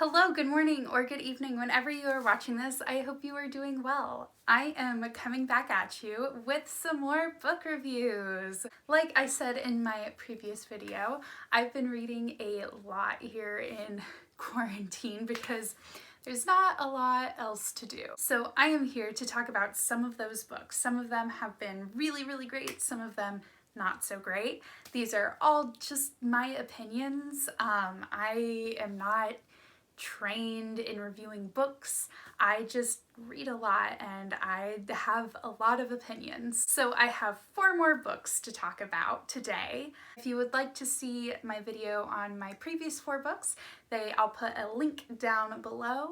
Hello, good morning, or good evening, whenever you are watching this. I hope you are doing well. I am coming back at you with some more book reviews. Like I said in my previous video, I've been reading a lot here in quarantine because there's not a lot else to do. So I am here to talk about some of those books. Some of them have been really, really great. Some of them not so great. These are all just my opinions. I am not trained in reviewing books. I just read a lot and I have a lot of opinions. So I have 4 more books to talk about today. If you would like to see my video on my previous 4 books, I'll put a link down below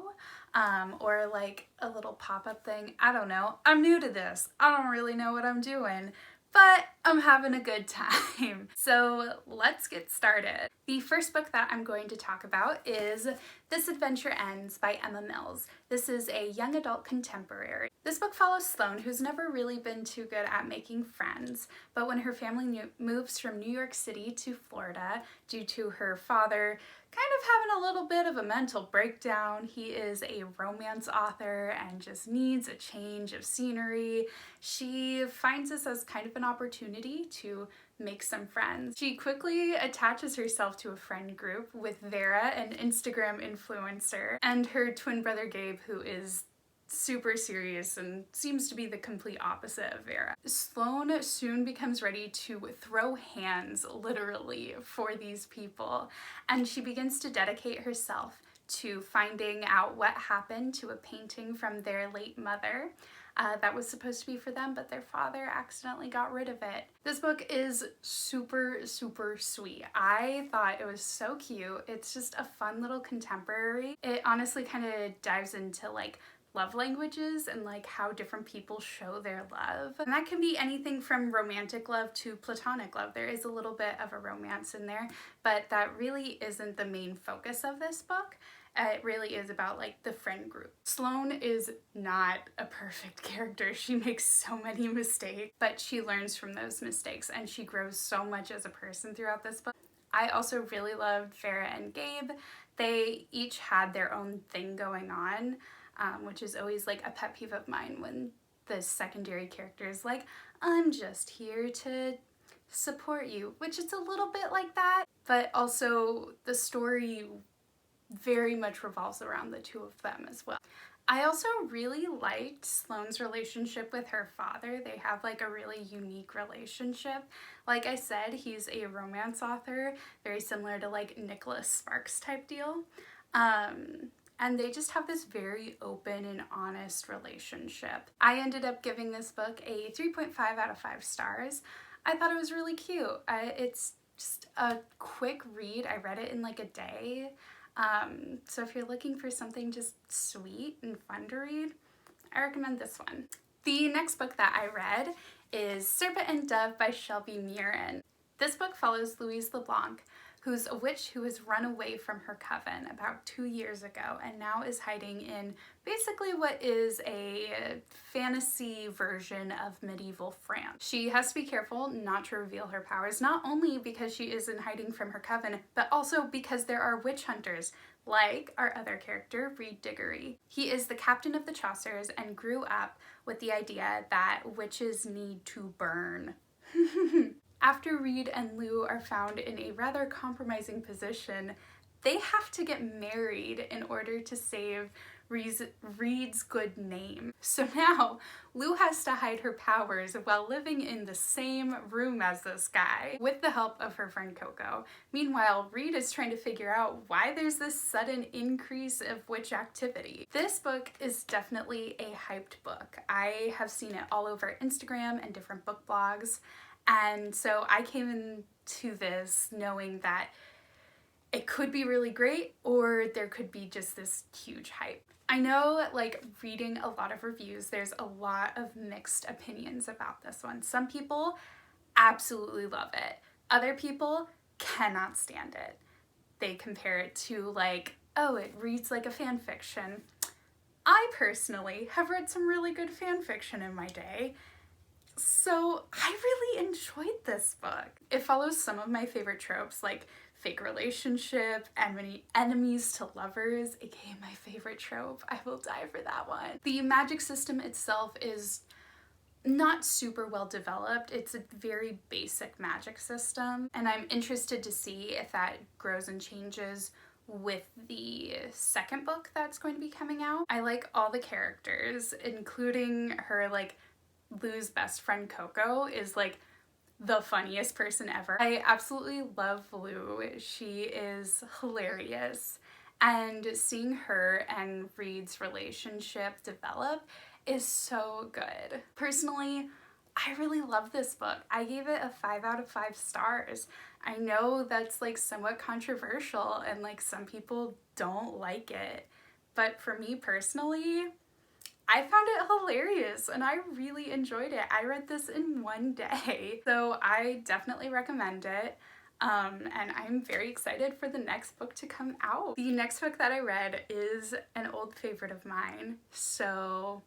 or like a little pop-up thing. I don't know. I'm new to this. I don't really know what I'm doing, but I'm having a good time. So let's get started. The first book that I'm going to talk about is This Adventure Ends by Emma Mills. This is a young adult contemporary. This book follows Sloane, who's never really been too good at making friends, but when her family moves from New York City to Florida due to her father kind of having a little bit of a mental breakdown. He is a romance author and just needs a change of scenery. She finds this as kind of an opportunity to make some friends. She quickly attaches herself to a friend group with Vera, an Instagram influencer, and her twin brother Gabe, who is super serious and seems to be the complete opposite of Vera. Sloane soon becomes ready to throw hands, literally, for these people, and she begins to dedicate herself to finding out what happened to a painting from their late mother that was supposed to be for them, but their father accidentally got rid of it. This book is super, super sweet. I thought it was so cute. It's just a fun little contemporary. It honestly kind of dives into like love languages and like how different people show their love. And that can be anything from romantic love to platonic love. There is a little bit of a romance in there, but that really isn't the main focus of this book. It really is about like the friend group. Sloane is not a perfect character. She makes so many mistakes, but she learns from those mistakes and she grows so much as a person throughout this book. I also really loved Vera and Gabe. They each had their own thing going on. Which is always like a pet peeve of mine when the secondary character is like, I'm just here to support you, which is a little bit like that, but also the story very much revolves around the two of them as well. I also really liked Sloane's relationship with her father. They have like a really unique relationship. Like I said, he's a romance author, very similar to like Nicholas Sparks type deal. And they just have this very open and honest relationship. I ended up giving this book a 3.5 out of 5 stars. I thought it was really cute. It's just a quick read. I read it in like a day. So if you're looking for something just sweet and fun to read, I recommend this one. The next book that I read is Serpent and Dove by Shelby. This book follows Louise LeBlanc, who's a witch who has run away from her coven about 2 years ago and now is hiding in basically what is a fantasy version of medieval France. She has to be careful not to reveal her powers, not only because she is in hiding from her coven, but also because there are witch hunters, like our other character, Reed Diggory. He is the captain of the Chaucers and grew up with the idea that witches need to burn. After Reed and Lou are found in a rather compromising position, they have to get married in order to save Reed's good name. So now Lou has to hide her powers while living in the same room as this guy with the help of her friend Coco. Meanwhile, Reed is trying to figure out why there's this sudden increase of witch activity. This book is definitely a hyped book. I have seen it all over Instagram and different book blogs. And so I came into this knowing that it could be really great or there could be just this huge hype. I know, like, reading a lot of reviews, there's a lot of mixed opinions about this one. Some people absolutely love it. Other people cannot stand it. They compare it to like, oh, it reads like a fan fiction. I personally have read some really good fan fiction in my day. So I really enjoyed this book. It follows some of my favorite tropes like fake relationship, enemies to lovers, aka my favorite trope. I will die for that one. The magic system itself is not super well developed. It's a very basic magic system, and I'm interested to see if that grows and changes with the second book that's going to be coming out. I like all the characters, including her, like, Lou's best friend Coco is like the funniest person ever. I absolutely love Lou. She is hilarious, and seeing her and Reed's relationship develop is so good. Personally, I really love this book. I gave it a 5 out of 5 stars. I know that's like somewhat controversial and like some people don't like it, but for me personally, I found it hilarious and I really enjoyed it. I read this in one day, so I definitely recommend it. And I'm very excited for the next book to come out. The next book that I read is an old favorite of mine, so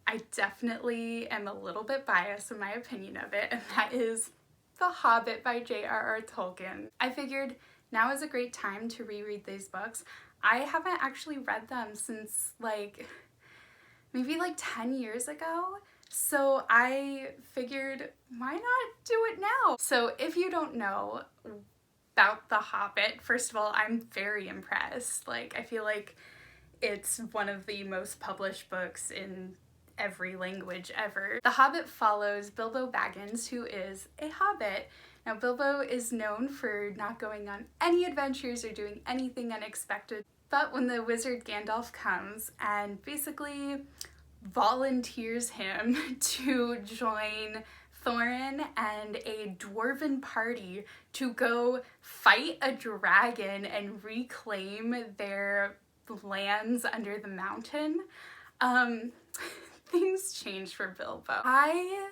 I definitely am a little bit biased in my opinion of it, and that is The Hobbit by JRR Tolkien. I figured now is a great time to reread these books. I haven't actually read them since like maybe like 10 years ago, so I figured why not do it now? So if you don't know about The Hobbit, first of all, I'm very impressed. Like, I feel like it's one of the most published books in every language ever. The Hobbit follows Bilbo Baggins, who is a hobbit. Now, Bilbo is known for not going on any adventures or doing anything unexpected, but when the wizard Gandalf comes and basically volunteers him to join Thorin and a dwarven party to go fight a dragon and reclaim their lands under the mountain, things changed for Bilbo. I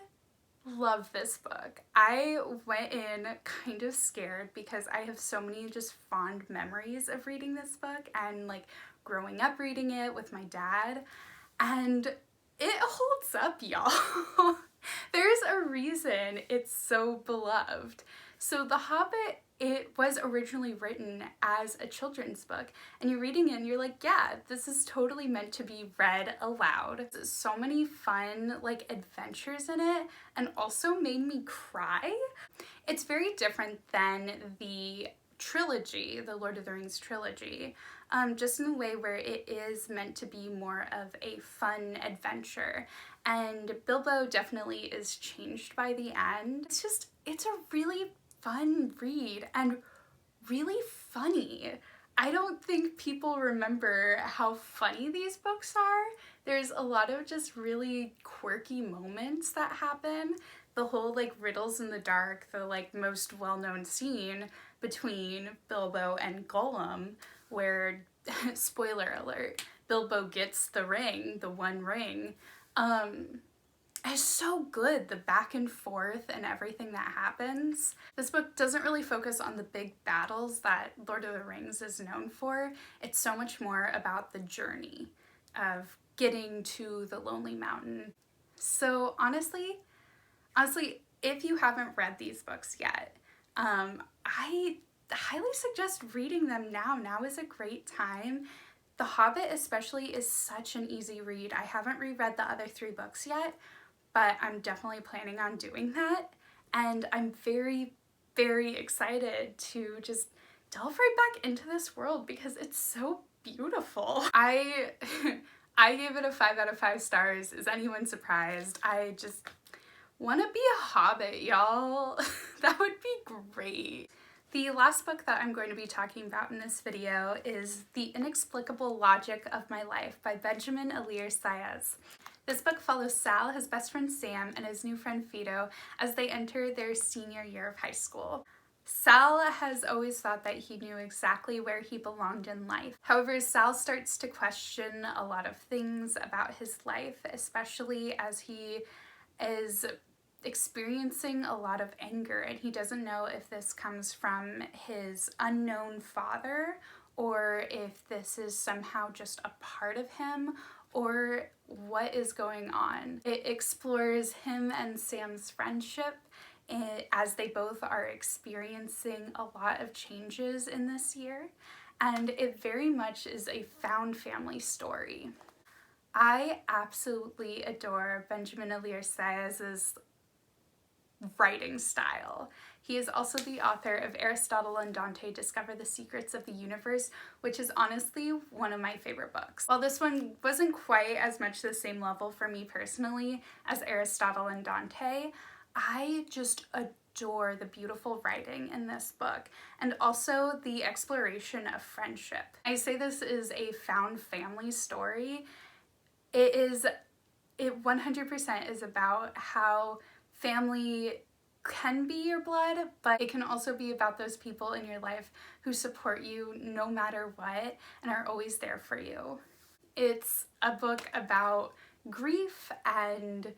love this book. I went in kind of scared because I have so many just fond memories of reading this book and like growing up reading it with my dad, and it holds up, y'all. There's a reason it's so beloved. So The Hobbit, it was originally written as a children's book, and you're reading it and you're like, yeah, this is totally meant to be read aloud. There's so many fun like adventures in it, and also made me cry. It's very different than the trilogy, the Lord of the Rings trilogy, just in a way where it is meant to be more of a fun adventure. And Bilbo definitely is changed by the end. It's a really fun read and really funny. I don't think people remember how funny these books are. There's a lot of just really quirky moments that happen. The whole like riddles in the dark, the like most well-known scene between Bilbo and Gollum, where, spoiler alert, Bilbo gets the ring, the one ring, is so good. The back and forth and everything that happens. This book doesn't really focus on the big battles that Lord of the Rings is known for. It's so much more about the journey of getting to the Lonely Mountain. So honestly, if you haven't read these books yet, I highly suggest reading them now. Now is a great time. The Hobbit especially is such an easy read. I haven't reread the other 3 books yet, but I'm definitely planning on doing that. And I'm very, very excited to just delve right back into this world because it's so beautiful. I gave it a 5 out of 5 stars. Is anyone surprised? I just want to be a hobbit, y'all. That would be great. The last book that I'm going to be talking about in this video is The Inexplicable Logic of My Life by Benjamin Alire Sáenz. This book follows Sal, his best friend Sam, and his new friend Fido as they enter their senior year of high school. Sal has always thought that he knew exactly where he belonged in life. However, Sal starts to question a lot of things about his life, especially as he is experiencing a lot of anger, and he doesn't know if this comes from his unknown father or if this is somehow just a part of him or what is going on. It explores him and Sam's friendship as they both are experiencing a lot of changes in this year, and it very much is a found family story. I absolutely adore Benjamin Alire Sáenz's writing style. He is also the author of Aristotle and Dante Discover the Secrets of the Universe, which is honestly one of my favorite books. While this one wasn't quite as much the same level for me personally as Aristotle and Dante, I just adore the beautiful writing in this book and also the exploration of friendship. I say this is a found family story. It 100% is about how family can be your blood, but it can also be about those people in your life who support you no matter what and are always there for you. It's a book about grief and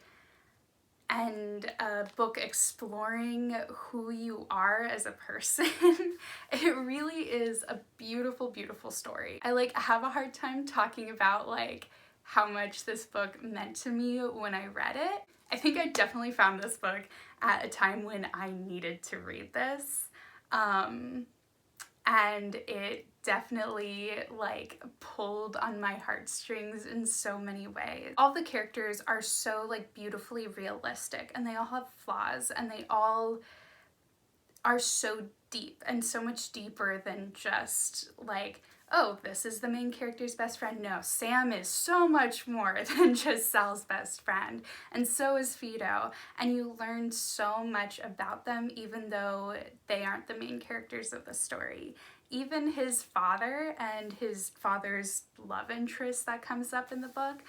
a book exploring who you are as a person. It really is a beautiful, beautiful story. I have a hard time talking about how much this book meant to me when I read it. I think I definitely found this book at a time when I needed to read this. And it definitely pulled on my heartstrings in so many ways. All the characters are so beautifully realistic, and they all have flaws, and they all are so deep and so much deeper than just oh, this is the main character's best friend. No, Sam is so much more than just Sal's best friend, and so is Fido, and you learn so much about them even though they aren't the main characters of the story. Even his father and his father's love interest that comes up in the book,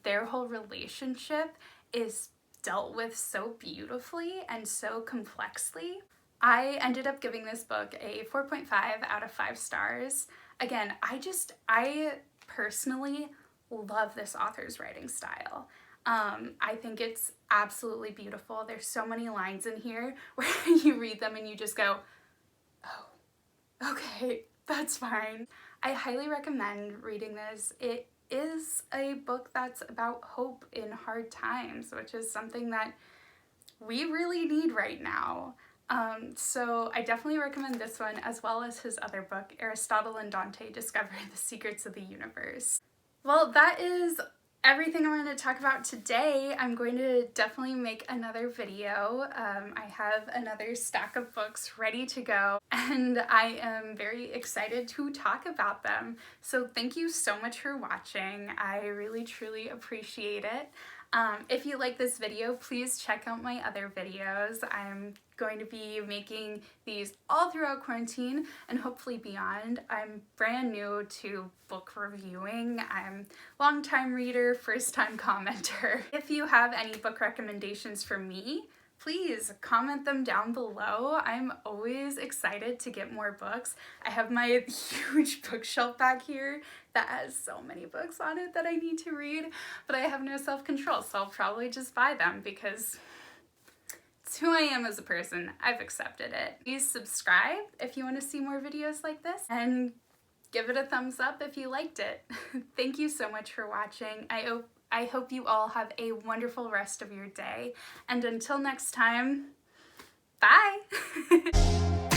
their whole relationship is dealt with so beautifully and so complexly. I ended up giving this book a 4.5 out of 5 stars. Again, I personally love this author's writing style. I think it's absolutely beautiful. There's so many lines in here where you read them and you just go, oh, okay, that's fine. I highly recommend reading this. It is a book that's about hope in hard times, which is something that we really need right now. So I definitely recommend this one, as well as his other book, Aristotle and Dante Discover the Secrets of the Universe. Well, that is everything I'm going to talk about today. I'm going to definitely make another video. I have another stack of books ready to go, and I am very excited to talk about them. So thank you so much for watching. I really, truly appreciate it. If you like this video, please check out my other videos. I'm going to be making these all throughout quarantine and hopefully beyond. I'm brand new to book reviewing. I'm long-time reader, first-time commenter. If you have any book recommendations for me, please comment them down below. I'm always excited to get more books. I have my huge bookshelf back here that has so many books on it that I need to read, but I have no self-control, so I'll probably just buy them because it's who I am as a person. I've accepted it. Please subscribe if you want to see more videos like this, and give it a thumbs up if you liked it. Thank you so much for watching. I hope you all have a wonderful rest of your day, and until next time, bye!